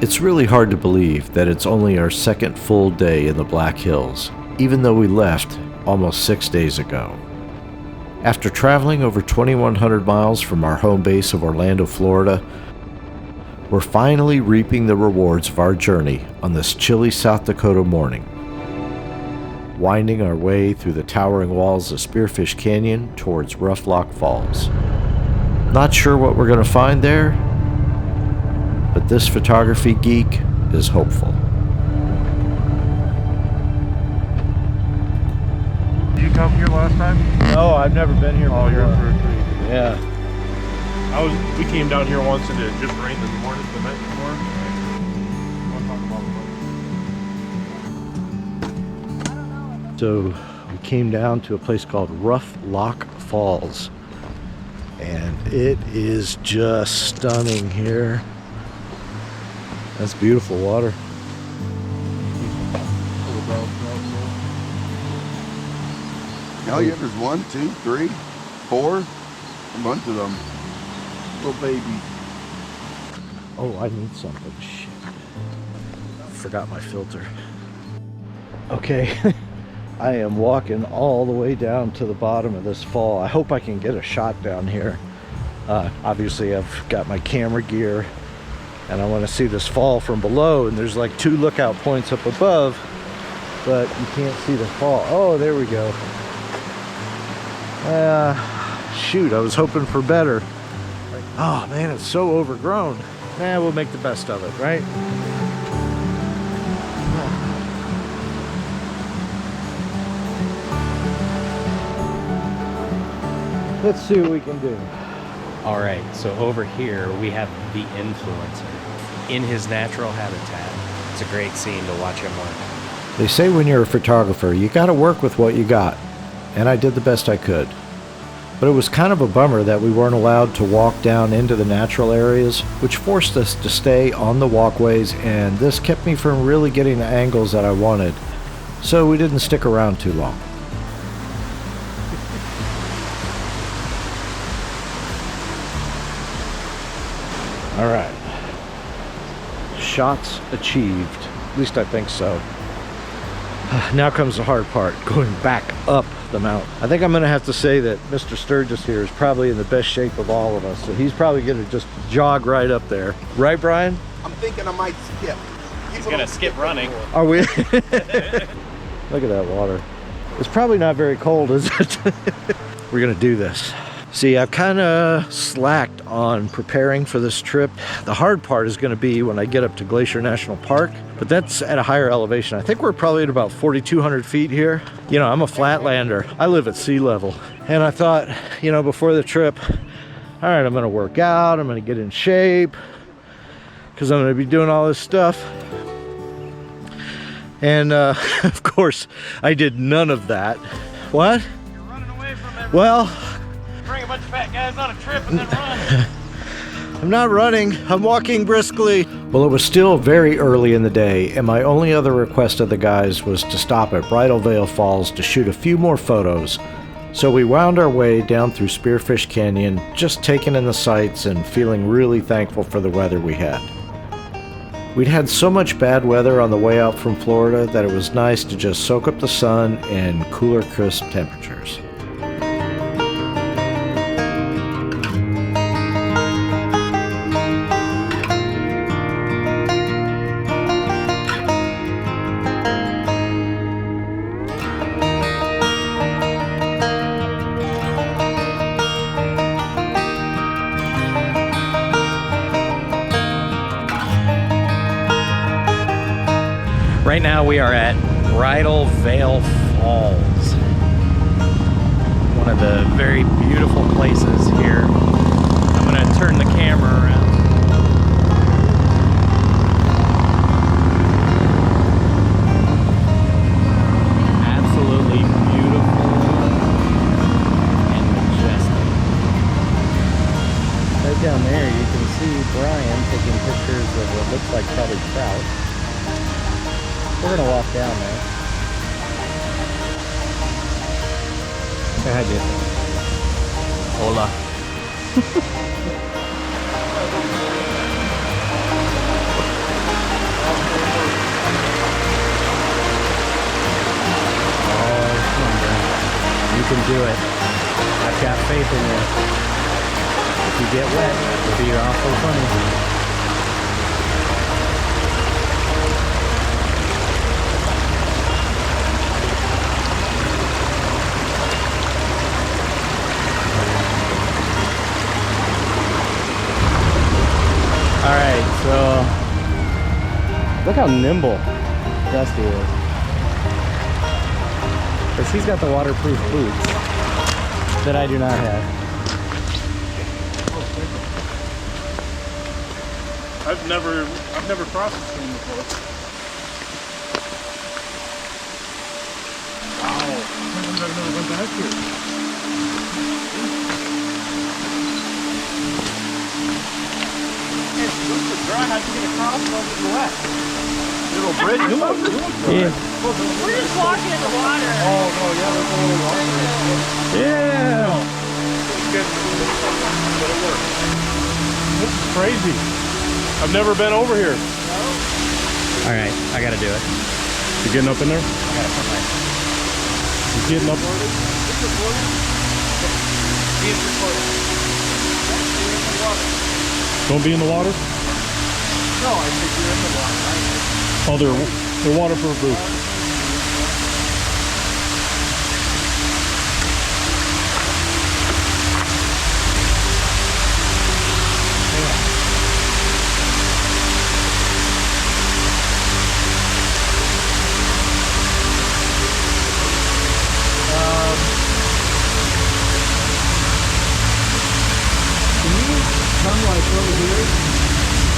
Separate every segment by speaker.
Speaker 1: It's really hard to believe that it's only our second full day in the Black Hills, even though we left almost 6 days ago. After traveling over 2,100 miles from our home base of Orlando, Florida, we're finally reaping the rewards of our journey on this chilly South Dakota morning, winding our way through the towering walls of Spearfish Canyon towards Roughlock Falls. Not sure what we're going to find there, but this photography geek is hopeful.
Speaker 2: Did you come here last time?
Speaker 1: No, I've never been here before.
Speaker 2: Oh, you're for a treat.
Speaker 1: Yeah.
Speaker 2: We came down here once and it just rained this morning, the night before.
Speaker 1: So we came down to a place called Roughlock Falls, and it is just stunning here. That's beautiful water.
Speaker 3: Oh yeah, there's 1, 2, 3, 4, a bunch of them. Little baby.
Speaker 1: Oh, I need something. Shit. Forgot my filter. Okay, I am walking all the way down to the bottom of this fall. I hope I can get a shot down here. Obviously, I've got my camera gear, and I want to see this fall from below, and there's like 2 lookout points up above, but you can't see the fall. Oh, there we go. Shoot, I was hoping for better. Oh man, it's so overgrown. We'll make the best of it, right? Let's see what we can do.
Speaker 4: All right, so over here we have the influencer in his natural habitat. It's a great scene to watch him work.
Speaker 1: They say when you're a photographer, you got to work with what you got, and I did the best I could. But it was kind of a bummer that we weren't allowed to walk down into the natural areas, which forced us to stay on the walkways, and this kept me from really getting the angles that I wanted. So we didn't stick around too long. All right. Shots achieved. At least I think so. Now comes the hard part, going back up the mountain. I think I'm gonna have to say that Mr. Sturgis here is probably in the best shape of all of us, so he's probably gonna just jog right up there. Right, Brian?
Speaker 3: I'm thinking I might skip.
Speaker 4: He's gonna skip running.
Speaker 1: Are we? Look at that water. It's probably not very cold, is it? We're gonna do this. See, I've kind of slacked on preparing for this trip. The hard part is going to be when I get up to Glacier National Park, but that's at a higher elevation. I think we're probably at about 4,200 feet here. You know, I'm a flatlander. I live at sea level. And I thought, you know, before the trip, all right, I'm going to work out. I'm going to get in shape because I'm going to be doing all this stuff. And of course, I did none of that. What?
Speaker 4: You're running away from everything.
Speaker 1: Well,
Speaker 4: Bring a bunch of fat guys on a trip and then run.
Speaker 1: I'm not running, I'm walking briskly. Well, it was still very early in the day, and my only other request of the guys was to stop at Bridal Veil Falls to shoot a few more photos. So we wound our way down through Spearfish Canyon, just taking in the sights and feeling really thankful for the weather we had. We'd had so much bad weather on the way out from Florida that it was nice to just soak up the sun and cooler, crisp temperatures.
Speaker 4: Right now we are at Bridal Veil Falls. One of the very beautiful places here. I'm gonna turn the camera around. Absolutely beautiful and majestic.
Speaker 1: Right down there you can see Brian taking pictures of what looks like probably trout. We're gonna walk down there.
Speaker 4: Say hi, Jason. Hola. You can do it. I've got faith in you. If you get wet, it'll be awful funny. Alright, so look how nimble Dusty is. Because he's got the waterproof boots that I do not have.
Speaker 2: I've never crossed the stream before. Wow. I've never went back here. It's super dry. How'd you get across while it was wet? Little bridge or something?
Speaker 4: Yeah.
Speaker 5: We're just walking in the water.
Speaker 2: Oh, no, yeah, there's a little water.
Speaker 4: Yeah.
Speaker 2: But it works. This is crazy. I've never been over here.
Speaker 4: Alright, I gotta do it.
Speaker 2: You getting up in there?
Speaker 4: I gotta put my...
Speaker 2: You getting up? Don't be in the water?
Speaker 5: No, I think you're in the water, right?
Speaker 2: Oh, they're waterproof boots.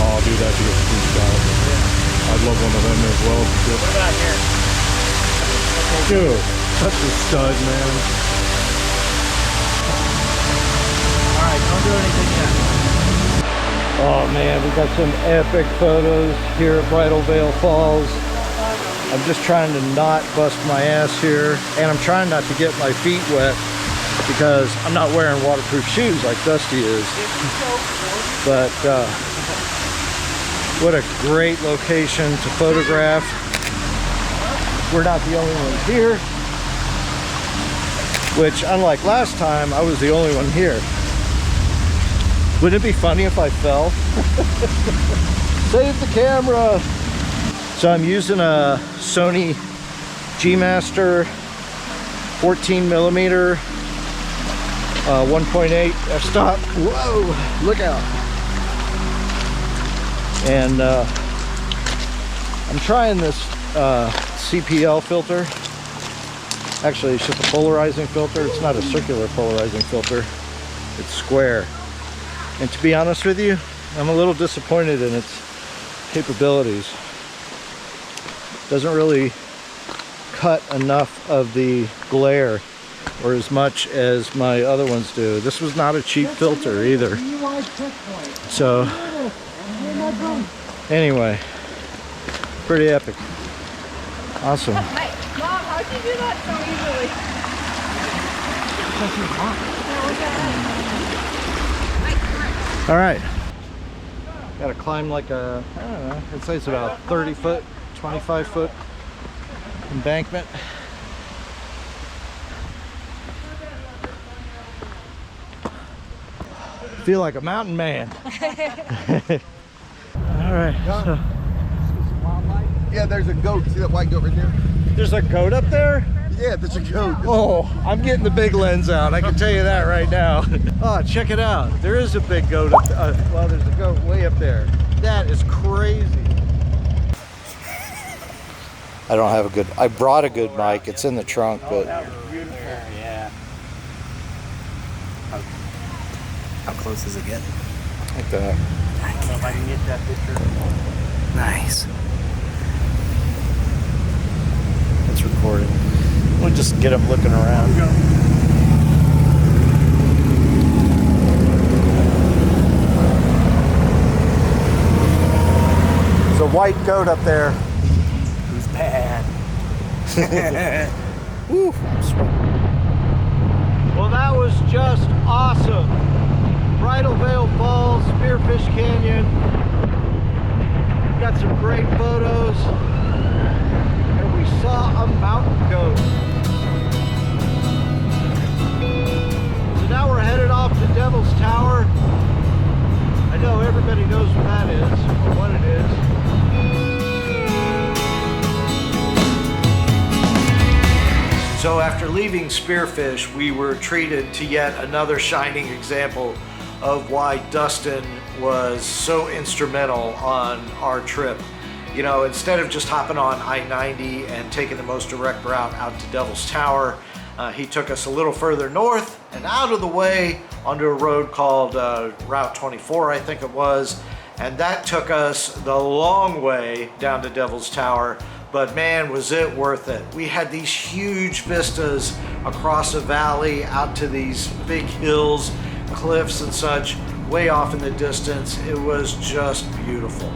Speaker 2: Oh, dude, that'd be a sweet shot. Yeah. I'd love one of them as well.
Speaker 5: What about here?
Speaker 2: Dude, such a stud, man.
Speaker 5: Alright, don't do anything yet.
Speaker 4: Oh man, we got some epic photos here at Bridal Veil Falls. I'm just trying to not bust my ass here, and I'm trying not to get my feet wet because I'm not wearing waterproof shoes like Dusty is. But what a great location to photograph. We're not the only ones here, which unlike last time, I was the only one here. Wouldn't it be funny if I fell? Save the camera! So I'm using a Sony G-Master 14 millimeter 1.8 f-stop. Whoa, look out. And I'm trying this CPL filter. Actually, it's just a polarizing filter. It's not a circular polarizing filter. It's square. And to be honest with you, I'm a little disappointed in its capabilities. Doesn't really cut enough of the glare or as much as my other ones do. This was not a cheap filter either. So anyway, pretty epic. Awesome.
Speaker 5: Mom, how'd you do that so easily?
Speaker 4: All right. Got to climb like a, I don't know, I'd say it's about 30 foot, 25 foot embankment. Feel like a mountain man. All right. So.
Speaker 3: Yeah, there's a goat. See that white goat right there?
Speaker 4: There's a goat up there?
Speaker 3: Yeah, there's a goat.
Speaker 4: Oh, I'm getting the big lens out. I can tell you that right now. Oh, check it out. There is a big goat up there. Well, there's a goat way up there. That is crazy. I don't have a good, I brought a good mic. It's in the trunk, but.
Speaker 5: Yeah. How close is it getting?
Speaker 4: Like that.
Speaker 5: I don't know if I can get that picture.
Speaker 4: Nice. It's recording. We'll just get him looking around. There's a white goat up there.
Speaker 5: Who's bad?
Speaker 4: Woo, I'm sweating. Well, that was just awesome. Bridal Veil Falls, Spearfish Canyon. Got some great photos. And we saw a mountain goat.
Speaker 1: Everybody knows what that is, or what it is. So after leaving Spearfish, we were treated to yet another shining example of why Dustin was so instrumental on our trip. You know, instead of just hopping on I-90 and taking the most direct route out to Devil's Tower, he took us a little further north and out of the way onto a road called Route 24, I think it was. And that took us the long way down to Devil's Tower. But man, was it worth it. We had these huge vistas across a valley out to these big hills, cliffs and such, way off in the distance. It was just beautiful.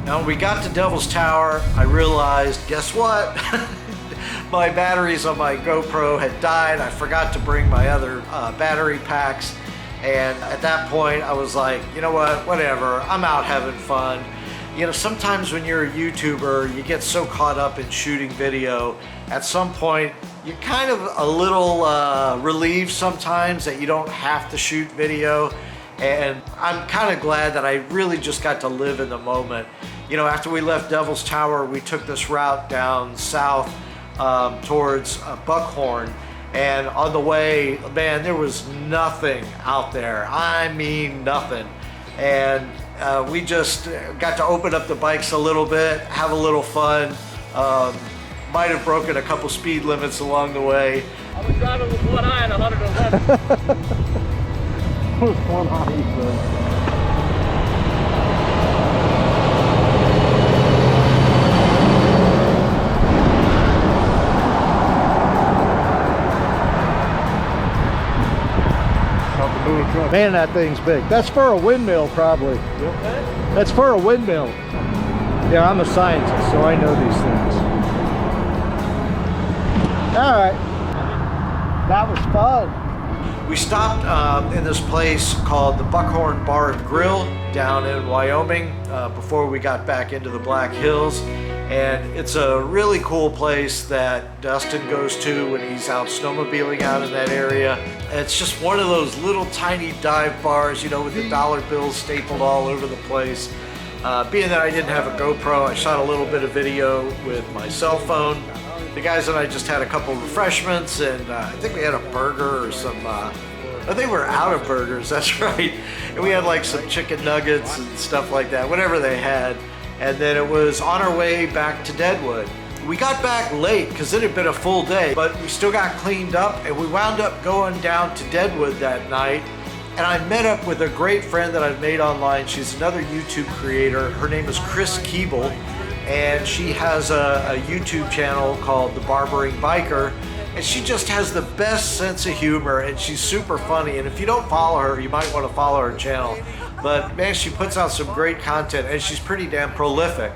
Speaker 1: Now when we got to Devil's Tower, I realized, guess what? My batteries on my GoPro had died. I forgot to bring my other battery packs. And at that point, I was like, you know what, whatever, I'm out having fun. You know, sometimes when you're a YouTuber, you get so caught up in shooting video, at some point, you're kind of a little relieved sometimes that you don't have to shoot video. And I'm kind of glad that I really just got to live in the moment. You know, after we left Devil's Tower, we took this route down south towards Buckhorn. And on the way, man, there was nothing out there. I mean, nothing. And we just got to open up the bikes a little bit, have a little fun. Might have broken a couple speed limits along the way.
Speaker 5: I was driving with one eye and 111.
Speaker 2: With one eye, so.
Speaker 1: Man, that thing's big. That's for a windmill, probably. That's for a windmill. Yeah, I'm a scientist, so I know these things. All right. That was fun. We stopped in this place called the Buckhorn Bar and Grill down in Wyoming before we got back into the Black Hills. And it's a really cool place that Dustin goes to when he's out snowmobiling out in that area. It's just one of those little tiny dive bars, you know, with the dollar bills stapled all over the place. Being that I didn't have a GoPro, I shot a little bit of video with my cell phone. The guys and I just had a couple refreshments, and I think we had a burger or some, I think we're out of burgers, that's right. And we had like some chicken nuggets and stuff like that, whatever they had. And then it was on our way back to Deadwood. We got back late because it had been a full day, but we still got cleaned up, and we wound up going down to Deadwood that night. And I met up with a great friend that I've made online. She's another YouTube creator. Her name is Chris Keeble, and she has a YouTube channel called The Barbering Biker. And she just has the best sense of humor, and she's super funny. And if you don't follow her, you might want to follow her channel. But man, she puts out some great content, and she's pretty damn prolific.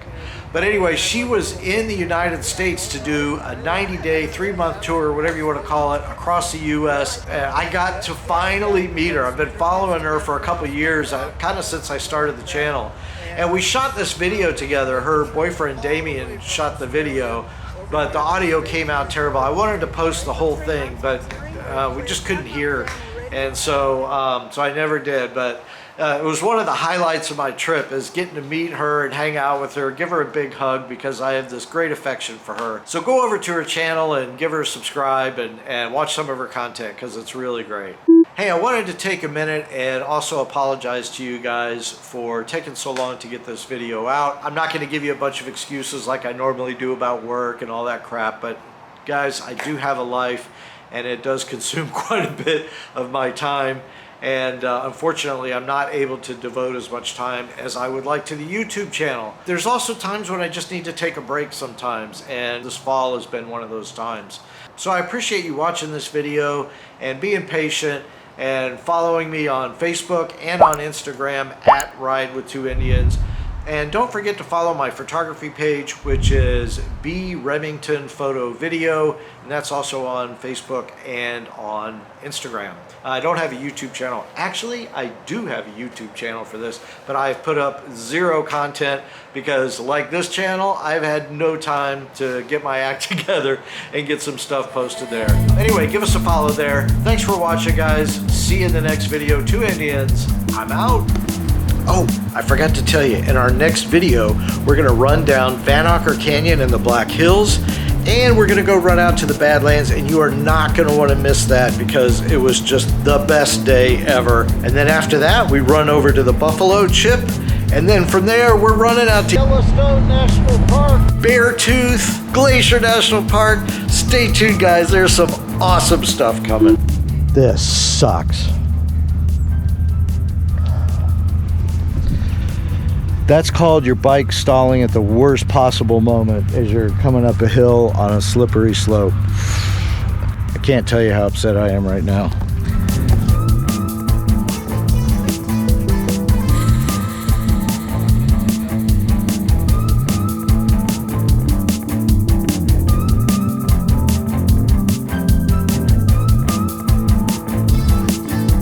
Speaker 1: But anyway, she was in the United States to do a 90-day, 3-month tour, whatever you want to call it, across the U.S. And I got to finally meet her. I've been following her for a couple years, kind of since I started the channel. And we shot this video together. Her boyfriend, Damien, shot the video, but the audio came out terrible. I wanted to post the whole thing, but we just couldn't hear. And so I never did. But it was one of the highlights of my trip, is getting to meet her and hang out with her, give her a big hug, because I have this great affection for her. So go over to her channel and give her a subscribe and watch some of her content, because it's really great. Hey, I wanted to take a minute and also apologize to you guys for taking so long to get this video out. I'm not going to give you a bunch of excuses like I normally do about work and all that crap, but guys, I do have a life, and it does consume quite a bit of my time. And unfortunately, I'm not able to devote as much time as I would like to the YouTube channel. There's also times when I just need to take a break sometimes, and this fall has been one of those times. So I appreciate you watching this video and being patient and following me on Facebook and on Instagram at Ride with Two Indians. And don't forget to follow my photography page, which is B Remington Photo Video, and that's also on Facebook and on Instagram. I don't have a YouTube channel. Actually, I do have a YouTube channel for this, but I've put up zero content because, like this channel, I've had no time to get my act together and get some stuff posted there. Anyway, give us a follow there. Thanks for watching, guys. See you in the next video. 2 Indians, I'm out. Oh, I forgot to tell you, in our next video, we're gonna run down Vanocker Canyon in the Black Hills, and we're gonna go run out to the Badlands, and you are not gonna wanna miss that because it was just the best day ever. And then after that, we run over to the Buffalo Chip, and then from there, we're running out to Yellowstone National Park, Beartooth, Glacier National Park. Stay tuned, guys, there's some awesome stuff coming. This sucks. That's called your bike stalling at the worst possible moment as you're coming up a hill on a slippery slope. I can't tell you how upset I am right now.